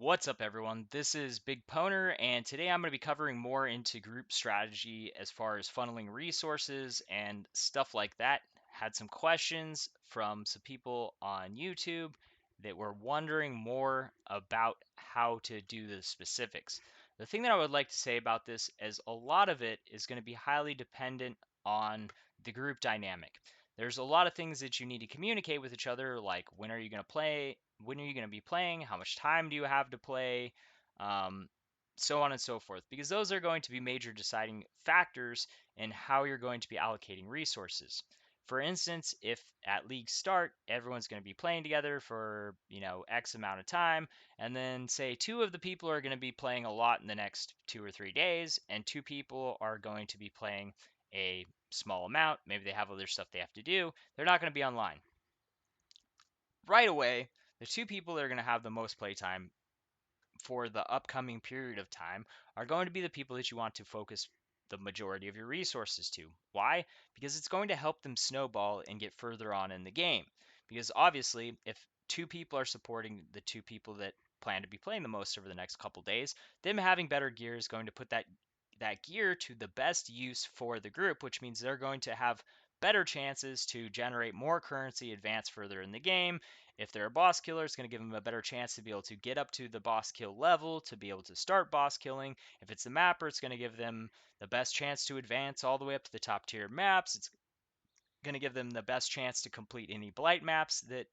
What's up, everyone? This is Big Poner, and today I'm going to be covering more into group strategy as far as funneling resources and stuff like that. Had some questions from some people on YouTube that were wondering more about how to do the specifics. The thing that I would like to say about this is a lot of it is going to be highly dependent on the group dynamic. There's a lot of things that you need to communicate with each other, like when are you going to play, when are you going to be playing, how much time do you have to play, um, so on and so forth, because those are going to be major deciding factors in how you're going to be allocating resources. For instance, if at league start, everyone's going to be playing together for, X amount of time, and then say two of the people are going to be playing a lot in the next 2 or 3 days, and two people are going to be playing a small amount. Maybe they have other stuff they have to do. They're not going to be online. Right away, the two people that are going to have the most playtime for the upcoming period of time are going to be the people that you want to focus the majority of your resources to. Why? Because it's going to help them snowball and get further on in the game. Because obviously, if two people are supporting the two people that plan to be playing the most over the next couple days, them having better gear is going to put that gear to the best use for the group, which means they're going to have better chances to generate more currency, advance further in the game. If they're a boss killer, it's going to give them a better chance to be able to get up to the boss kill level, to be able to start boss killing. If it's a mapper, it's going to give them the best chance to advance all the way up to the top tier maps. It's going to give them the best chance to complete any blight maps that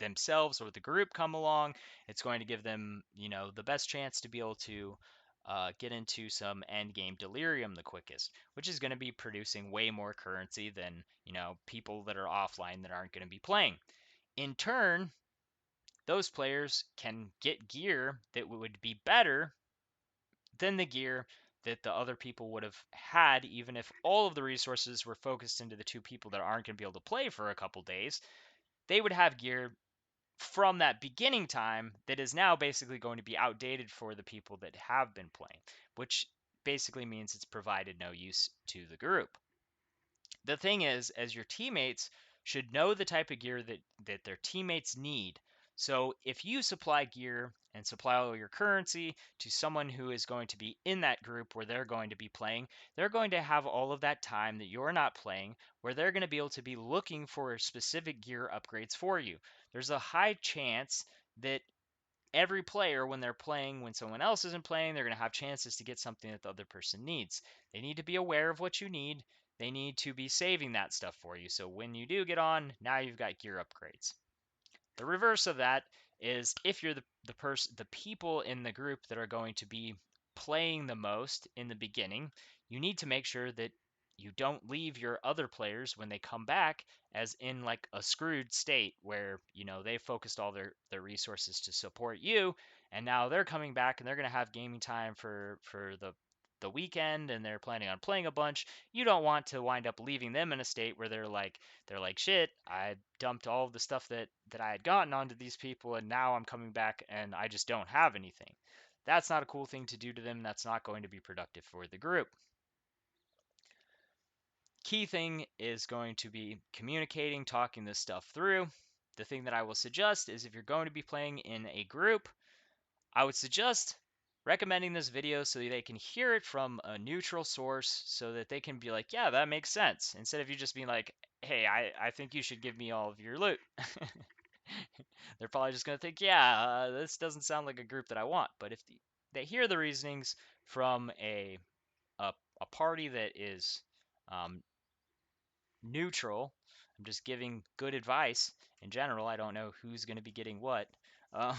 themselves or the group come along. It's going to give them, the best chance to be able to get into some end game delirium the quickest, which is going to be producing way more currency than, people that are offline that aren't going to be playing. In turn, those players can get gear that would be better than the gear that the other people would have had, even if all of the resources were focused into the two people that aren't going to be able to play for a couple days. They would have gear from that beginning time that is now basically going to be outdated for the people that have been playing, which basically means it's provided no use to the group. The thing is, as your teammates should know the type of gear that their teammates need. So if you supply gear and supply all your currency to someone who is going to be in that group where they're going to be playing, they're going to have all of that time that you're not playing, where they're going to be able to be looking for specific gear upgrades for you. There's a high chance that every player, when they're playing when someone else isn't playing, they're going to have chances to get something that the other person needs. They need to be aware of what you need. They need to be saving that stuff for you, so when you do get on, now you've got gear upgrades. The reverse of that is if you're the people in the group that are going to be playing the most in the beginning, you need to make sure that you don't leave your other players when they come back as in like a screwed state where, they focused all their resources to support you, and now they're coming back and they're going to have gaming time for the weekend, and they're planning on playing a bunch. You don't want to wind up leaving them in a state where they're like, shit, I dumped all of the stuff that I had gotten onto these people, and now I'm coming back and I just don't have anything. That's not a cool thing to do to them. That's not going to be productive for the group. Key thing is going to be communicating, talking this stuff through. The thing that I will suggest is if you're going to be playing in a group, I would suggest recommending this video so they can hear it from a neutral source so that they can be like, yeah, that makes sense. Instead of you just being like, hey, I think you should give me all of your loot. They're probably just going to think, yeah, this doesn't sound like a group that I want. But if they hear the reasonings from a party that is um, neutral, I'm just giving good advice in general. I don't know who's going to be getting what. Uh,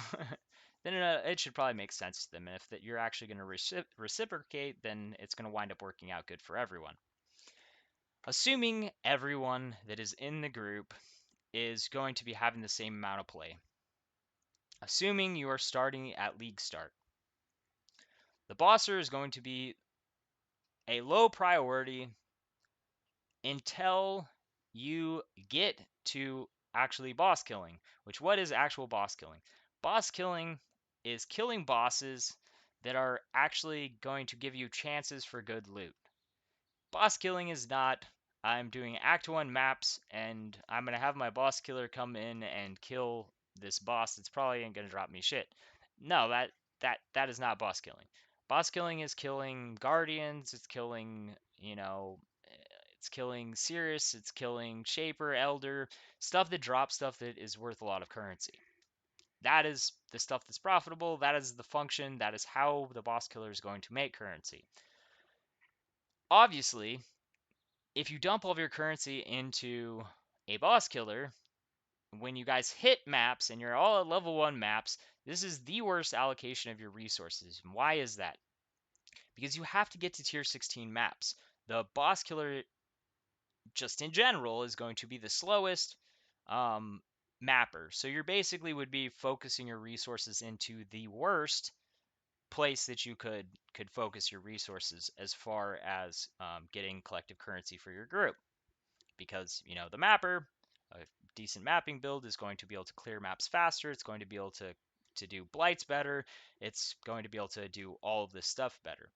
then it should probably make sense to them. And if that you're actually going to reciprocate, then it's going to wind up working out good for everyone. Assuming everyone that is in the group is going to be having the same amount of play. Assuming you are starting at league start. The bosser is going to be a low priority until you get to actually boss killing. Which, what is actual boss killing? Boss killing is killing bosses that are actually going to give you chances for good loot. Boss killing is not, I'm doing Act 1 maps and I'm going to have my boss killer come in and kill this boss that's probably ain't going to drop me shit. No, that is not boss killing. Boss killing is killing guardians. It's killing, it's killing Cirrus. It's killing Shaper, Elder, stuff that drops stuff that is worth a lot of currency. That is the stuff that's profitable. That is the function. That is how the boss killer is going to make currency. Obviously, if you dump all of your currency into a boss killer, when you guys hit maps and you're all at level 1 maps, this is the worst allocation of your resources. And why is that? Because you have to get to tier 16 maps. The boss killer, just in general, is going to be the slowest mapper. So you basically would be focusing your resources into the worst place that you could focus your resources as far as getting collective currency for your group. Because the mapper, a decent mapping build, is going to be able to clear maps faster. It's going to be able to do blights better. It's going to be able to do all of this stuff better.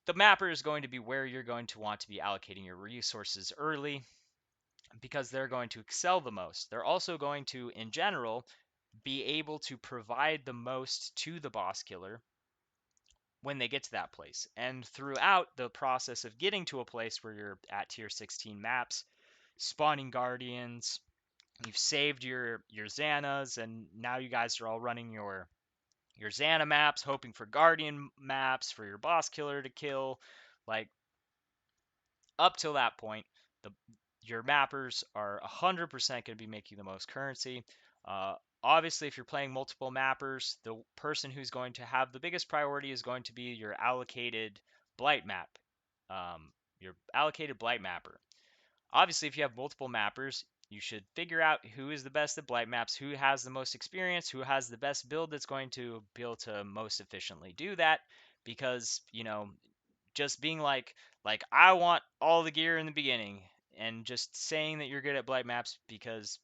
The mapper is going to be where you're going to want to be allocating your resources early because they're going to excel the most. They're also going to, in general, be able to provide the most to the boss killer when they get to that place. And throughout the process of getting to a place where you're at tier 16 maps, spawning guardians, you've saved your Xanas, and now you guys are all running your Xana maps, hoping for guardian maps for your boss killer to kill. Like, up till that point, the your mappers are 100% going to be making the most currency. Uh, Obviously, if you're playing multiple mappers, the person who's going to have the biggest priority is going to be your allocated blight map, your allocated blight mapper. Obviously, if you have multiple mappers, you should figure out who is the best at blight maps, who has the most experience, who has the best build that's going to be able to most efficiently do that. Because, just being like I want all the gear in the beginning and just saying that you're good at blight maps because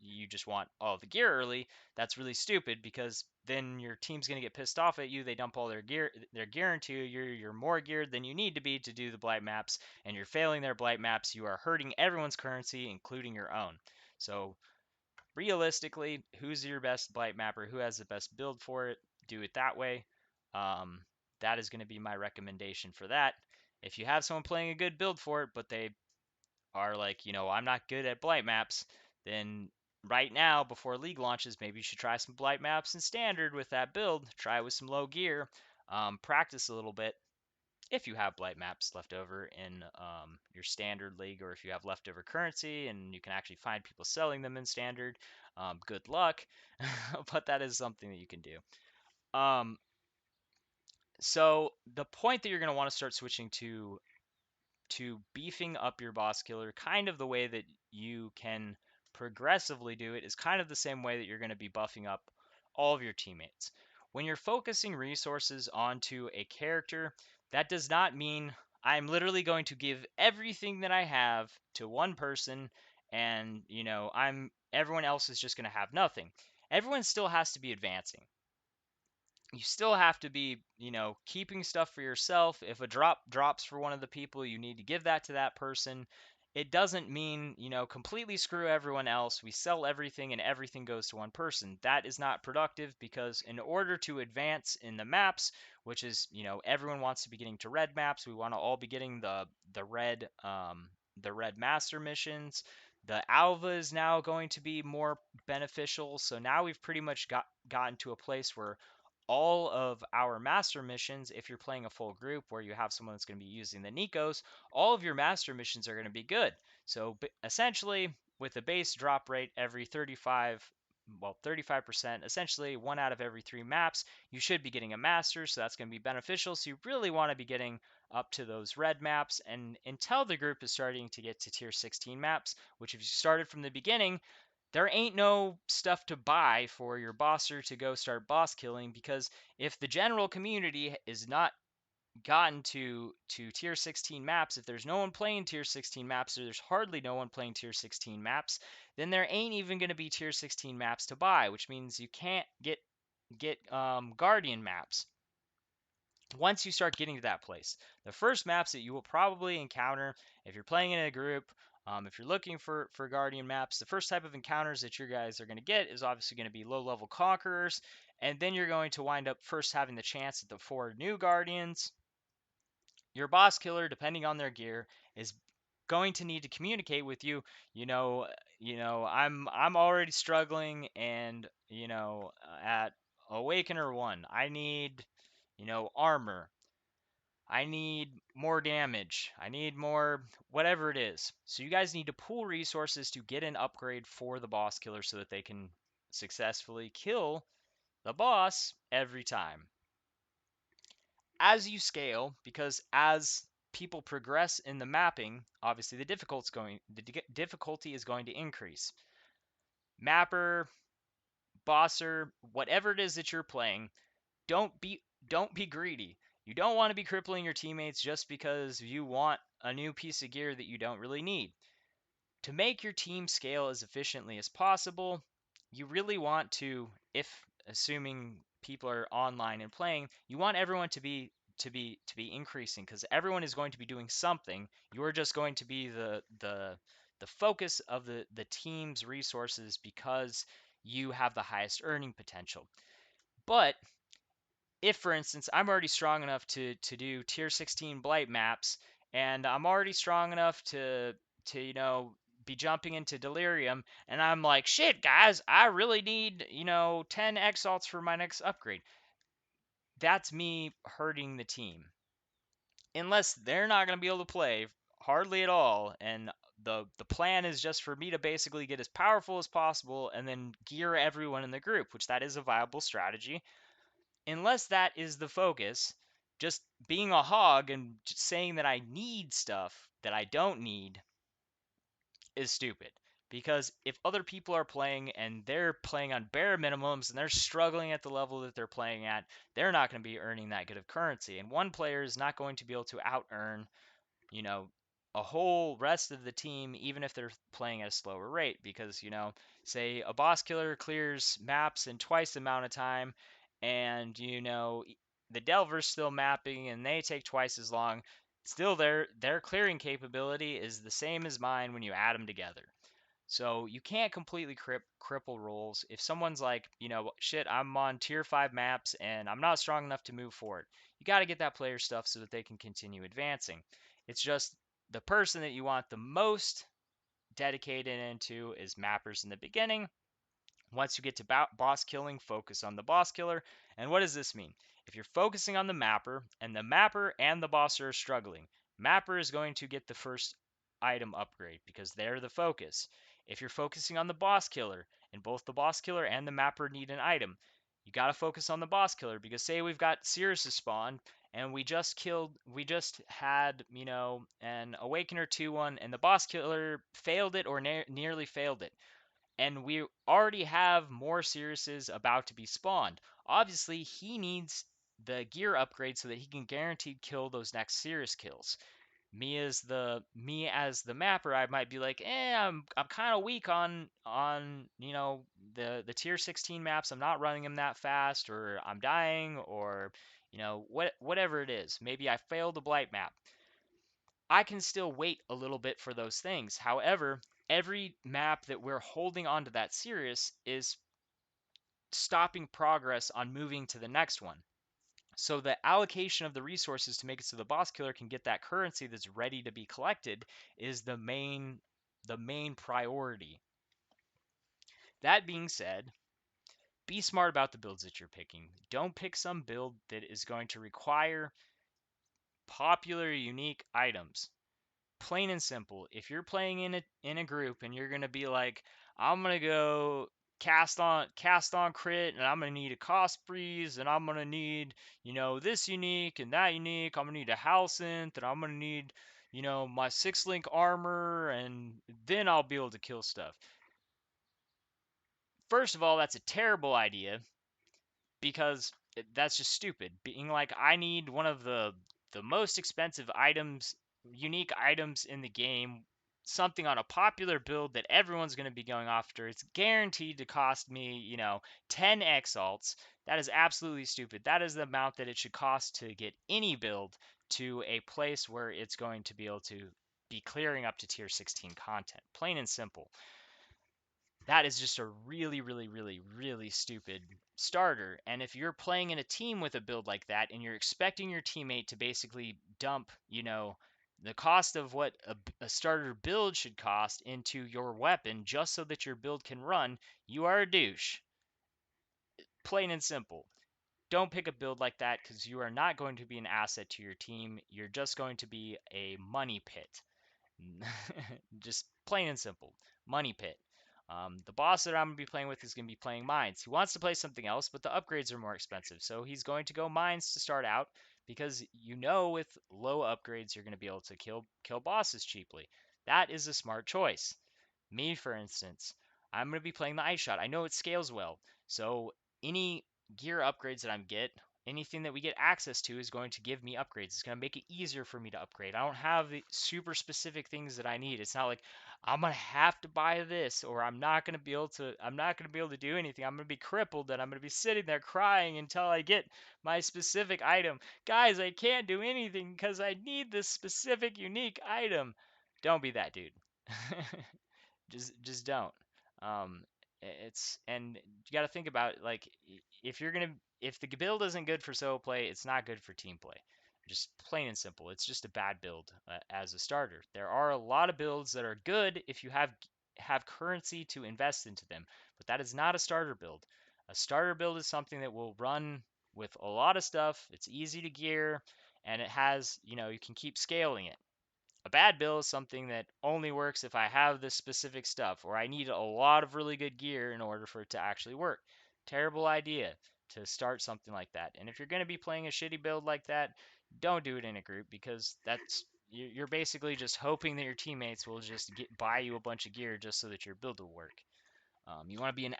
you just want all the gear early, that's really stupid because then your team's going to get pissed off at you. They dump all their gear into you. You're more geared than you need to be to do the blight maps, and you're failing their blight maps. You are hurting everyone's currency, including your own. So realistically, who's your best blight mapper? Who has the best build for it? Do it that way. Um, that is going to be my recommendation for that. If you have someone playing a good build for it, but they are like, I'm not good at blight maps, then right now, before League launches, maybe you should try some blight maps in standard with that build. Try with some low gear. Practice a little bit. If you have blight maps left over in your standard league, or if you have leftover currency and you can actually find people selling them in standard, good luck. But that is something that you can do. Um, so the point that you're going to want to start switching to beefing up your boss killer, kind of the way that you can progressively do it is kind of the same way that you're going to be buffing up all of your teammates. When you're focusing resources onto a character, that does not mean I'm literally going to give everything that I have to one person and, everyone else is just going to have nothing. Everyone still has to be advancing. You still have to be, keeping stuff for yourself. If a drop drops for one of the people, you need to give that to that person. It doesn't mean, completely screw everyone else. We sell everything and everything goes to one person. That is not productive because in order to advance in the maps, which is, everyone wants to be getting to red maps. We want to all be getting the red master missions. The alva is now going to be more beneficial. So now we've pretty much gotten to a place where all of our master missions, if you're playing a full group where you have someone that's going to be using the Nikos, all of your master missions are going to be good. So essentially, with a base drop rate every 35%, essentially one out of every 3 maps, you should be getting a master, so that's going to be beneficial. So you really want to be getting up to those red maps, and until the group is starting to get to tier 16 maps, which if you started from the beginning, there ain't no stuff to buy for your bosser to go start boss killing, because if the general community is not gotten to tier 16 maps, if there's no one playing tier 16 maps, or there's hardly no one playing tier 16 maps, then there ain't even going to be tier 16 maps to buy, which means you can't get guardian maps once you start getting to that place. The first maps that you will probably encounter if you're playing in a group, If you're looking for Guardian maps, the first type of encounters that you guys are going to get is obviously going to be low-level Conquerors, and then you're going to wind up first having the chance at the 4 new Guardians. Your boss killer, depending on their gear, is going to need to communicate with you. I'm already struggling, and at Awakener 1, I need armor. I need more damage. I need more whatever it is. So you guys need to pool resources to get an upgrade for the boss killer so that they can successfully kill the boss every time. As you scale, because as people progress in the mapping, obviously the difficulty is going to increase. Mapper, bosser, whatever it is that you're playing, don't be greedy. You don't want to be crippling your teammates just because you want a new piece of gear that you don't really need. To make your team scale as efficiently as possible, you really want to, if assuming people are online and playing, you want everyone to be increasing because everyone is going to be doing something. You're just going to be the focus of the team's resources because you have the highest earning potential. But if, for instance, I'm already strong enough to do tier 16 blight maps, and I'm already strong enough to be jumping into delirium, and I'm like, shit, guys, I really need 10 exalts for my next upgrade. That's me hurting the team, unless they're not going to be able to play hardly at all, and the plan is just for me to basically get as powerful as possible and then gear everyone in the group, which that is a viable strategy. Unless that is the focus, just being a hog and just saying that I need stuff that I don't need is stupid. Because if other people are playing and they're playing on bare minimums and they're struggling at the level that they're playing at, they're not going to be earning that good of currency. And one player is not going to be able to out earn you know, a whole rest of the team, even if they're playing at a slower rate. Because, say a boss killer clears maps in twice the amount of time, and, the Delver's still mapping and they take twice as long. Still, their clearing capability is the same as mine when you add them together. So you can't completely cripple roles. If someone's like, shit, I'm on tier 5 maps and I'm not strong enough to move forward, you got to get that player stuff so that they can continue advancing. It's just the person that you want the most dedicated into is mappers in the beginning. Once you get to boss killing, focus on the boss killer. And what does this mean? If you're focusing on the mapper and the boss are struggling, mapper is going to get the first item upgrade because they're the focus. If you're focusing on the boss killer and both the boss killer and the mapper need an item, you got to focus on the boss killer because say we've got Sirius spawn and we just had, an Awakener 2-1 and the boss killer failed it or nearly failed it, and we already have more Siriuses about to be spawned. Obviously, he needs the gear upgrade so that he can guaranteed kill those next Sirius kills. Me as the mapper, I might be like, I'm kind of weak on the tier 16 maps. I'm not running them that fast, or I'm dying, or whatever it is. Maybe I failed the blight map. I can still wait a little bit for those things. However, every map that we're holding onto that Sirius is stopping progress on moving to the next one. So the allocation of the resources to make it so the boss killer can get that currency that's ready to be collected is the main priority. That being said, be smart about the builds that you're picking. Don't pick some build that is going to require popular unique items. Plain and simple. If you're playing in a group and you're gonna be like, I'm gonna go cast on crit, and I'm gonna need a cost breeze, and I'm gonna need this unique and that unique. I'm gonna need a Halcynth, and I'm gonna need my 6 link armor, and then I'll be able to kill stuff. First of all, that's a terrible idea because that's just stupid. Being like, I need one of the most expensive items, unique items in the game, something on a popular build that everyone's going to be going after. It's guaranteed to cost me, 10 exalts. That is absolutely stupid. That is the amount that it should cost to get any build to a place where it's going to be able to be clearing up to tier 16 content. Plain and simple. That is just a really, really, really, really stupid starter. And if you're playing in a team with a build like that and you're expecting your teammate to basically dump, the cost of what a starter build should cost into your weapon just so that your build can run, you are a douche. Plain and simple. Don't pick a build like that because you are not going to be an asset to your team. You're just going to be a money pit. Just plain and simple. Money pit. The boss that I'm going to be playing with is going to be playing mines. He wants to play something else, but the upgrades are more expensive. So he's going to go mines to start out because with low upgrades you're going to be able to kill bosses cheaply. That is a smart choice. Me, for instance, I'm going to be playing the ice shot. I know it scales well. So any gear upgrades that I get, anything that we get access to is going to give me upgrades. It's going to make it easier for me to upgrade. I don't have the super specific things that I need. It's not like I'm going to have to buy this or I'm not going to be able to do anything. I'm going to be crippled and I'm going to be sitting there crying until I get my specific item. Guys, I can't do anything because I need this specific unique item. Don't be that dude. Just don't. Um, it's and you got to think about like if the build isn't good for solo play, it's not good for team play. Just plain and simple. It's just a bad build as a starter. There are a lot of builds that are good if you have currency to invest into them, but that is not a starter build. A starter build is something that will run with a lot of stuff. It's easy to gear, and it has you can keep scaling it. A bad build is something that only works if I have this specific stuff, or I need a lot of really good gear in order for it to actually work. Terrible idea to start something like that. And if you're going to be playing a shitty build like that, don't do it in a group because you're basically just hoping that your teammates will just buy you a bunch of gear just so that your build will work. You want to be an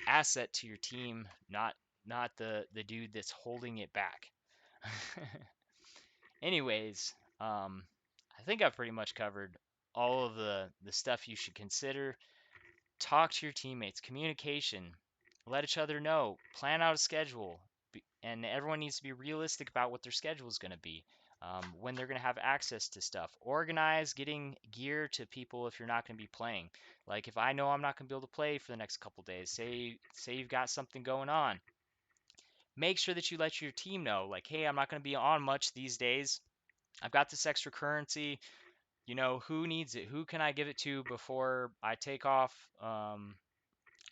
asset to your team, not the dude that's holding it back. Anyways, I think I've pretty much covered all of the stuff you should consider. Talk to your teammates, communication, let each other know, plan out a schedule, and everyone needs to be realistic about what their schedule is going to be. When they're going to have access to stuff. Organize getting gear to people if you're not going to be playing. Like if I know I'm not going to be able to play for the next couple days, say you've got something going on, make sure that you let your team know, like, hey, I'm not going to be on much these days. I've got this extra currency. Who needs it? Who can I give it to before I take off?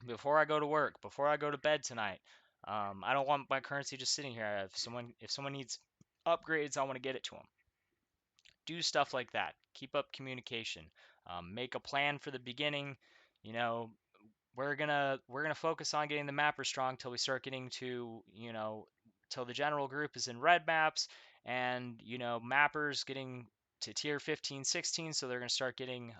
Before I go to work, before I go to bed tonight. I don't want my currency just sitting here. If someone needs upgrades, I want to get it to them. Do stuff like that. Keep up communication. Make a plan for the beginning. You know, we're gonna focus on getting the mapper strong till we start getting to till the general group is in red maps, and mappers getting to tier 15 16, so they're gonna start getting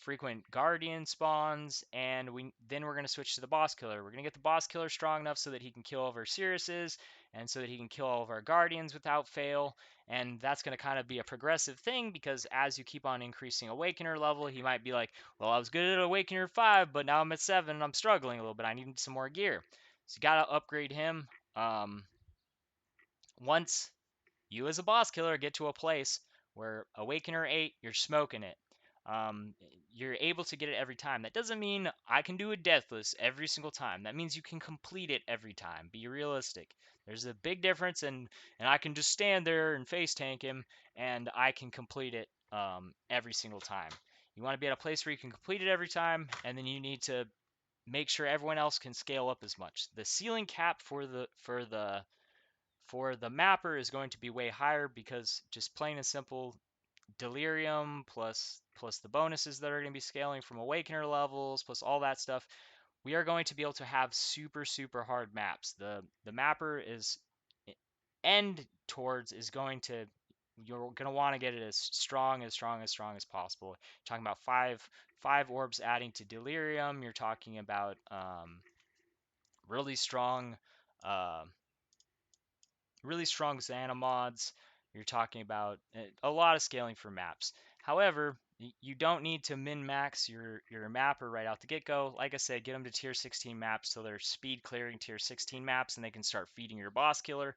frequent guardian spawns, and we're going to switch to the boss killer. We're going to get the boss killer strong enough so that he can kill all of our Siriuses and so that he can kill all of our guardians without fail. And that's going to kind of be a progressive thing because as you keep on increasing awakener level, he might be like, well, I was good at awakener 5, but now I'm at 7 and I'm struggling a little bit. I need some more gear. So you got to upgrade him. Once you as a boss killer get to a place where Awakener 8, you're smoking it. Um, you're able to get it every time. That doesn't mean I can do a deathless every single time. That means you can complete it every time. Be realistic. There's a big difference, and I can just stand there and face tank him, and I can complete it every single time. You want to be at a place where you can complete it every time, and then you need to make sure everyone else can scale up as much. The ceiling cap for the mapper is going to be way higher because just plain and simple delirium plus the bonuses that are going to be scaling from awakener levels plus all that stuff, we are going to be able to have super hard maps. The mapper is end towards is going to you're going to want to get it as strong as possible. You're talking about five orbs adding to delirium. You're talking about really strong uh, really strong Xana mods. You're talking about a lot of scaling for maps. However, you don't need to min-max your mapper right out the get-go. Like I said, get them to tier 16 maps so they're speed clearing tier 16 maps and they can start feeding your boss killer.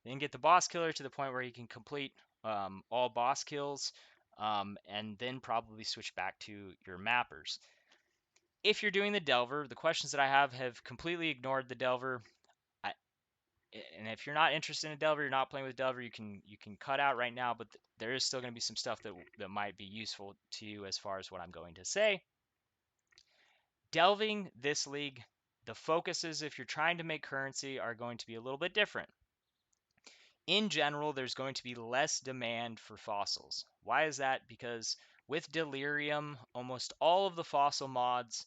Then get the boss killer to the point where he can complete all boss kills. and then probably switch back to your mappers. If you're doing the Delver, the questions that I have completely ignored the Delver. I, and if you're not interested in a Delver, you're not playing with Delver, you can cut out right now. But there is still going to be some stuff that might be useful to you as far as what I'm going to say. Delving this league, the focuses, if you're trying to make currency, are going to be a little bit different. In general, there's going to be less demand for fossils. Why is that? Because with Delirium, almost all of the fossil mods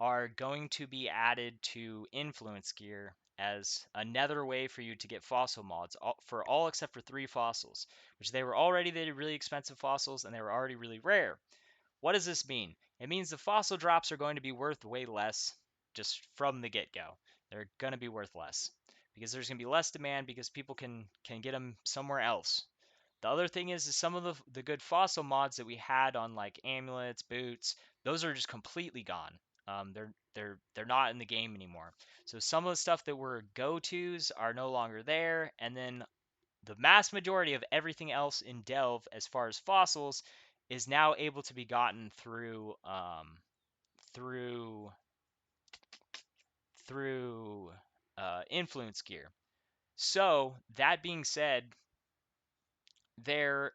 are going to be added to Influence Gear as another way for you to get fossil mods for all except for 3 fossils, which they were already the really expensive fossils and they were already really rare. What does this mean? It means the fossil drops are going to be worth way less just from the get-go. They're going to be worth less because there's going to be less demand because people can get them somewhere else. The other thing is some of the good fossil mods that we had on like amulets, boots, those are just completely gone. They're not in the game anymore. So some of the stuff that were go-tos are no longer there, and then the mass majority of everything else in Delve, as far as fossils, is now able to be gotten through through influence gear. So that being said, there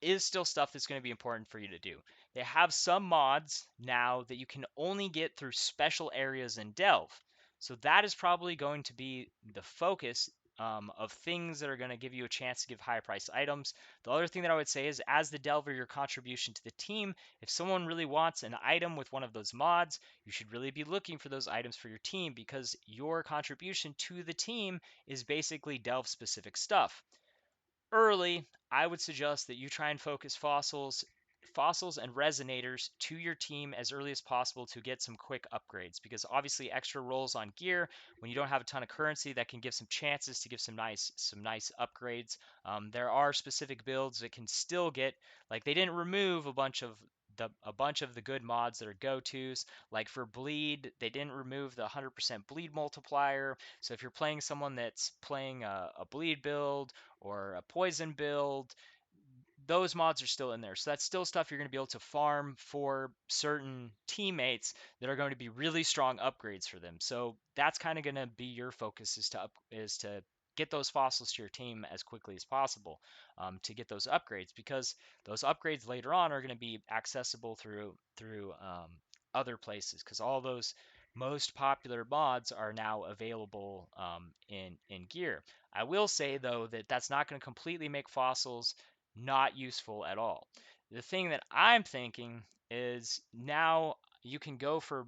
is still stuff that's going to be important for you to do. They have some mods now that you can only get through special areas in Delve. So that is probably going to be the focus of things that are going to give you a chance to give higher price items. The other thing that I would say is, as the Delver, your contribution to the team, if someone really wants an item with one of those mods, you should really be looking for those items for your team, because your contribution to the team is basically Delve specific stuff. Early, I would suggest that you try and focus fossils and resonators to your team as early as possible to get some quick upgrades, because obviously extra rolls on gear when you don't have a ton of currency, that can give some chances to give some nice upgrades. There are specific builds that can still get, like, they didn't remove a bunch of the good mods that are go-tos. Like for bleed, they didn't remove the 100% bleed multiplier. So if you're playing someone that's playing a bleed build or a poison build, those mods are still in there. So that's still stuff you're going to be able to farm for certain teammates that are going to be really strong upgrades for them. So that's kind of going to be your focus, is to get those fossils to your team as quickly as possible, to get those upgrades, because those upgrades later on are going to be accessible through other places, because all those most popular mods are now available in gear. I will say though that that's not going to completely make fossils not useful at all. The thing that I'm thinking is, now you can go for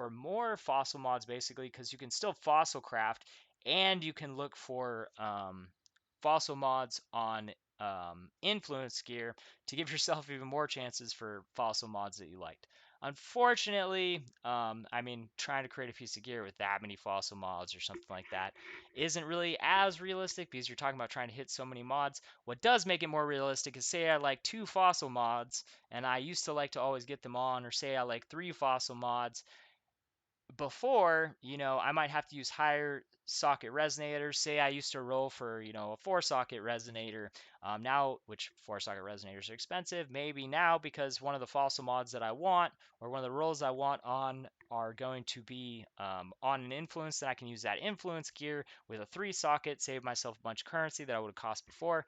more fossil mods, basically, because you can still fossil craft, and you can look for fossil mods on influence gear to give yourself even more chances for fossil mods that you liked. Unfortunately, I mean, trying to create a piece of gear with that many fossil mods or something like that isn't really as realistic, because you're talking about trying to hit so many mods. What does make it more realistic is, say I like 2 fossil mods and I used to like to always get them on, or say I like 3 fossil mods. Before, I might have to use higher socket resonators. Say I used to roll for, a 4-socket resonator. Now, which 4-socket resonators are expensive, maybe now, because one of the fossil mods that I want, or one of the rolls I want on, are going to be on an influence, then I can use that influence gear with a 3-socket, save myself a bunch of currency that I would have cost before.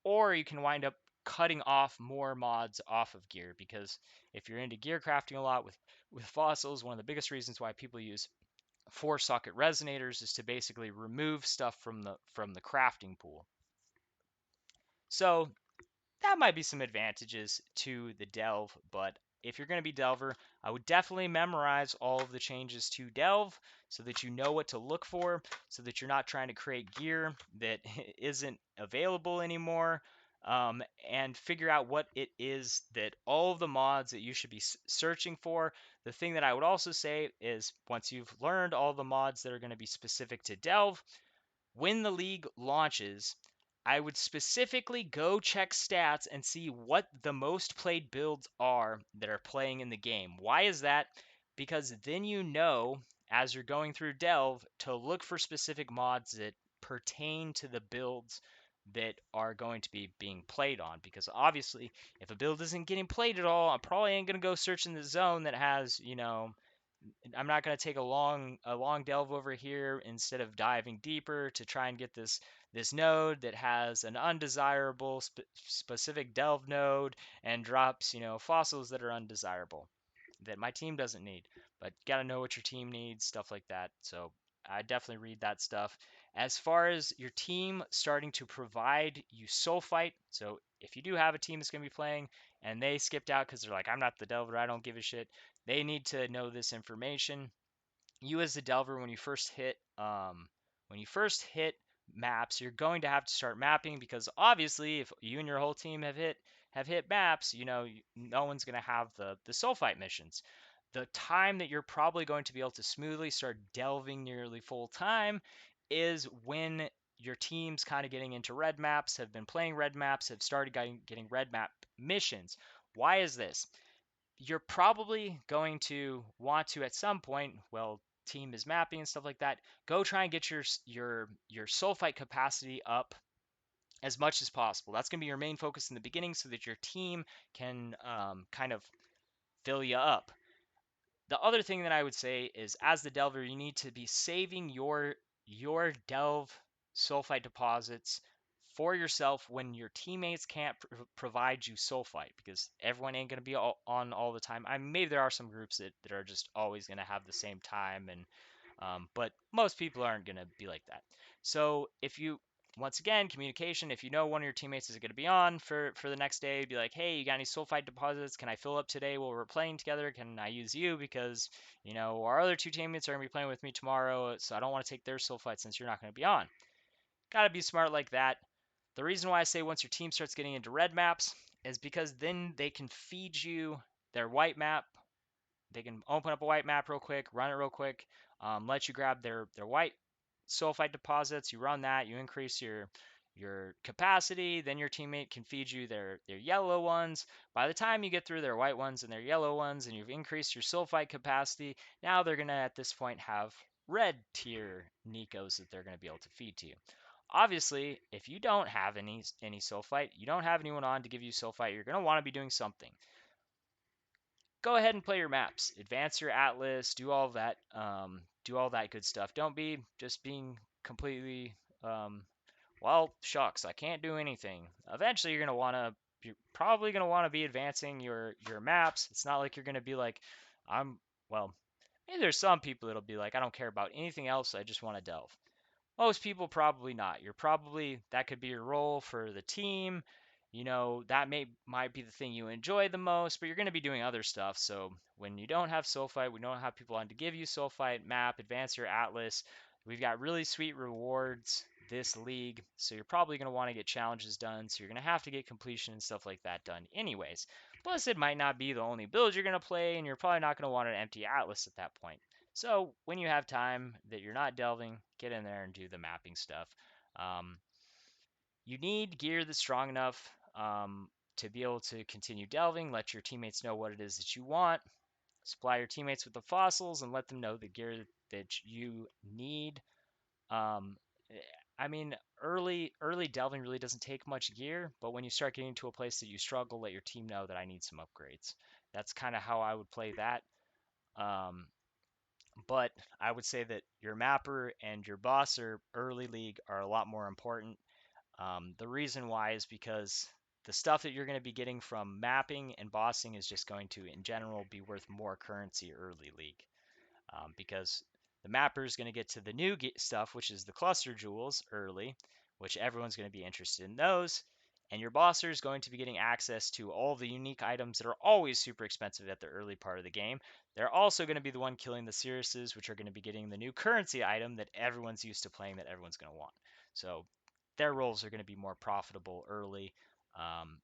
Or you can wind up cutting off more mods off of gear, because if you're into gear crafting a lot with fossils, one of the biggest reasons why people use 4-socket resonators is to basically remove stuff from the crafting pool. So that might be some advantages to the Delve, but if you're going to be Delver, I would definitely memorize all of the changes to Delve so that you know what to look for, so that you're not trying to create gear that isn't available anymore, and figure out what it is that all of the mods that you should be searching for. The thing that I would also say is, once you've learned all the mods that are going to be specific to Delve, when the league launches, I would specifically go check stats and see what the most played builds are that are playing in the game. Why is that? Because then you know, as you're going through Delve, to look for specific mods that pertain to the builds that are going to be being played on. Because obviously, if a build isn't getting played at all, I probably ain't gonna go search in the zone that has, I'm not going to take a long delve over here instead of diving deeper to try and get this node that has an undesirable specific delve node and drops, fossils that are undesirable that my team doesn't need. But you got to know what your team needs, stuff like that. So I definitely read that stuff. As far as your team starting to provide you sulfite, so if you do have a team that's going to be playing and they skipped out because they're like, I'm not the delver, I don't give a shit, they need to know this information. You as the delver, when you first hit maps, you're going to have to start mapping because obviously, if you and your whole team have hit maps, no one's going to have the sulfite missions. The time that you're probably going to be able to smoothly start delving nearly full time is when your team's kind of getting into red maps, have been playing red maps, have started getting red map missions. Why is this? You're probably going to want to at some point, well, team is mapping and stuff like that, go try and get your sulfite capacity up as much as possible. That's going to be your main focus in the beginning so that your team can kind of fill you up. The other thing that I would say is, as the delver, you need to be saving your delve sulfite deposits for yourself when your teammates can't provide you sulfite, because everyone ain't going to be on all the time. I mean, maybe there are some groups that are just always going to have the same time, and but most people aren't going to be like that. So if you, once again, communication. If you know one of your teammates is going to be on for the next day, be like, hey, you got any sulfite deposits? Can I fill up today while we're playing together? Can I use you? Because, our other two teammates are going to be playing with me tomorrow, so I don't want to take their sulfite since you're not going to be on. Got to be smart like that. The reason why I say once your team starts getting into red maps is because then they can feed you their white map. They can open up a white map real quick, run it real quick, let you grab their white sulfite deposits. You run that, you increase your capacity. Then your teammate can feed you their yellow ones. By the time you get through their white ones and their yellow ones, and you've increased your sulfite capacity, now they're gonna at this point have red tier Nicos that they're gonna be able to feed to you. Obviously, if you don't have any sulfite, you don't have anyone on to give you sulfite, you're gonna want to be doing something. Go ahead and play your maps, advance your atlas, do all that good stuff. Don't be just being completely, well, shucks, I can't do anything. Eventually, you're probably gonna want to be advancing your maps. It's not like you're gonna be like, well, maybe there's some people that'll be like, I don't care about anything else, I just want to delve. Most people probably not. That could be your role for the team. That might be the thing you enjoy the most, but you're going to be doing other stuff. So when you don't have sulfite, we don't have people on to give you sulfite map, advance your atlas. We've got really sweet rewards this league, so you're probably going to want to get challenges done. So you're going to have to get completion and stuff like that done anyways. Plus, it might not be the only build you're going to play, and you're probably not going to want an empty atlas at that point. So when you have time that you're not delving, get in there and do the mapping stuff. Um, you need gear that's strong enough to be able to continue delving. Let your teammates know what it is that you want. Supply your teammates with the fossils and let them know the gear that you need. Um, eh, I mean, early delving really doesn't take much gear, but when you start getting to a place that you struggle, let your team know that I need some upgrades. That's kind of how I would play that. Um, but I would say that your mapper and your bosser early league are a lot more important. The reason why is because the stuff that you're going to be getting from mapping and bossing is just going to, in general, be worth more currency early league. Because the mapper is going to get to the new stuff, which is the cluster jewels early, which everyone's going to be interested in those. And your bosser is going to be getting access to all the unique items that are always super expensive at the early part of the game. They're also going to be the one killing the Siriuses, which are going to be getting the new currency item that everyone's used to playing, that everyone's going to want. So their roles are going to be more profitable early.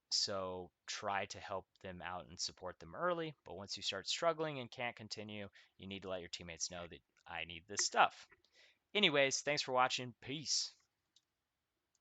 So try to help them out and support them early. But once you start struggling and can't continue, you need to let your teammates know that I need this stuff. Anyways, thanks for watching. Peace.